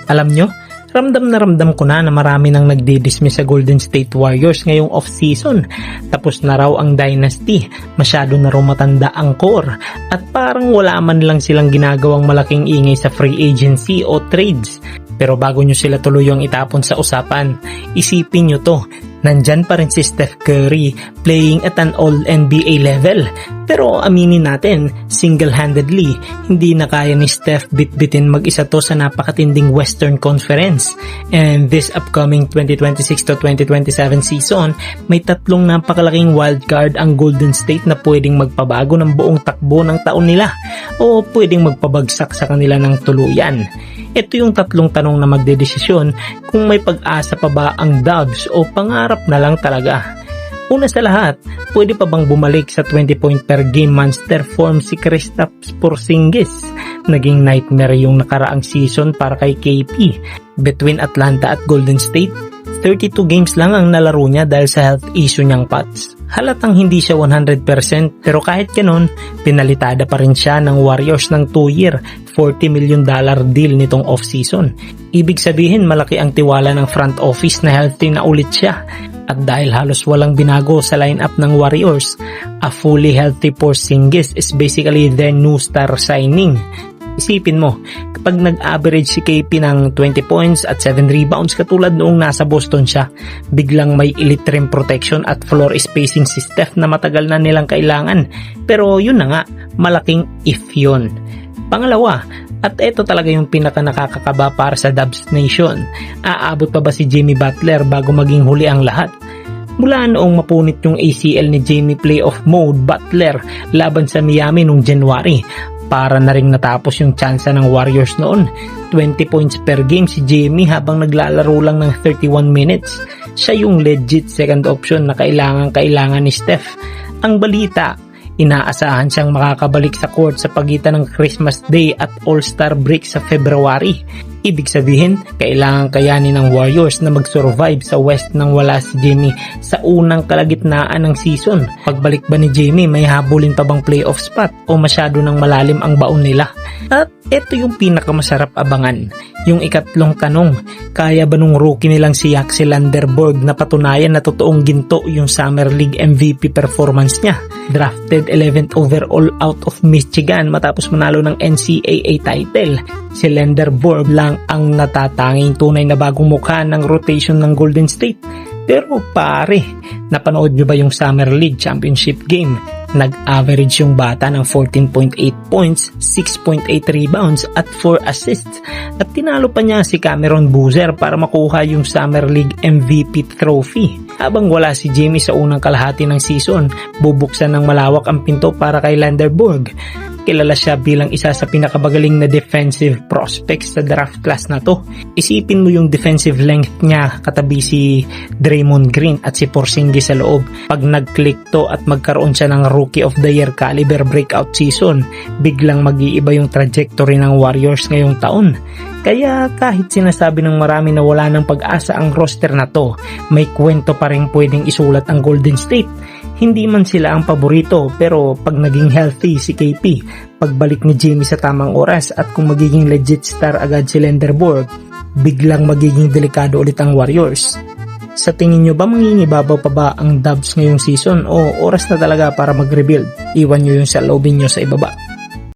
Alam nyo, ramdam na ramdam ko na marami nang nagdi-dismiss sa Golden State Warriors ngayong off-season. Tapos na raw ang dynasty, masyado na raw matanda ang core, at parang wala man lang silang ginagawang malaking ingay sa free agency o trades. Pero bago nyo sila tuluyang itapon sa usapan, isipin nyo to, nandyan pa rin si Steph Curry playing at an all-NBA level. Pero aminin natin, single-handedly, hindi na kaya ni Steph bitbitin mag-isa to sa napakatinding Western Conference. And this upcoming 2026 to 2027 season, may tatlong napakalaking wildcard ang Golden State na pwedeng magpabago ng buong takbo ng taon nila o pwedeng magpabagsak sa kanila ng tuluyan. Ito yung tatlong tanong na magdedesisyon kung may pag-asa pa ba ang Dubs o pangarap na lang talaga. Una sa lahat, pwede pa bang bumalik sa 20 point per game monster form si Kristaps Porzingis? Naging nightmare yung nakaraang season para kay KP. Between Atlanta at Golden State, 32 games lang ang nalaro niya dahil sa health issue niyang Pats. Halatang hindi siya 100% pero kahit ganun, pinalitada pa rin siya ng Warriors ng 2-year, $40 million deal nitong off-season. Ibig sabihin malaki ang tiwala ng front office na healthy na ulit siya. At dahil halos walang binago sa lineup ng Warriors, a fully healthy Porzingis is basically their new star signing. Isipin mo, kapag nag-average si KP ng 20 points at 7 rebounds katulad noong nasa Boston siya, biglang may elite rim protection at floor spacing si Steph na matagal na nilang kailangan. Pero yun na nga, malaking if yun. Pangalawa, at ito talaga yung pinaka nakakakaba para sa Dubs Nation, aabot pa ba si Jimmy Butler bago maging huli ang lahat? Mula noong mapunit yung ACL ni Jimmy playoff mode Butler laban sa Miami noong January, para na ring natapos yung tsansa ng Warriors noon. 20 points per game si Jimmy habang naglalaro lang ng 31 minutes. Siya yung legit second option na kailangan ni Steph. Ang balita, inaasahan siyang makakabalik sa court sa pagitan ng Christmas Day at All-Star break sa February. Ibig sabihin, kailangan kayanin ng Warriors na mag-survive sa West nang wala si Jimmy sa unang kalagitnaan ng season. Pagbalik ba ni Jimmy, may habulin pa bang playoff spot o masyado nang malalim ang baon nila? At ito yung pinakamasarap abangan. Yung ikatlong tanong, kaya ba nung rookie nilang si Axel Landerborg na patunayan na totoong ginto yung Summer League MVP performance niya? Drafted 11th overall out of Michigan matapos manalo ng NCAA title. Si Landerborg lang ang natatanging tunay na bagong mukha ng rotation ng Golden State. Pero pare, napanood nyo ba yung Summer League Championship game? Nag-average yung bata ng 14.8 points, 6.8 rebounds at 4 assists. At tinalo pa niya si Cameron Boozer para makuha yung Summer League MVP trophy. Habang wala si Jimmy sa unang kalahati ng season, bubuksan ng malawak ang pinto para kay Landerborg. Kilala siya bilang isa sa pinakabagaling na defensive prospects sa draft class na to. Isipin mo yung defensive length niya katabi si Draymond Green at si Porzingis sa loob. Pag nag-click to at magkaroon siya ng Rookie of the Year caliber breakout season, biglang mag-iiba yung trajectory ng Warriors ngayong taon. Kaya kahit sinasabi ng marami na wala ng pag-asa ang roster na to, may kwento pa rin pwedeng isulat ang Golden State. Hindi man sila ang paborito pero pag naging healthy si KP, pagbalik ni Jimmy sa tamang oras at kung magiging legit star agad si Landerborg, biglang magiging delikado ulit ang Warriors. Sa tingin nyo ba mangingibabaw pa ba ang Dubs ngayong season o oras na talaga para mag-rebuild? Iwan nyo yung saloobin nyo sa ibaba.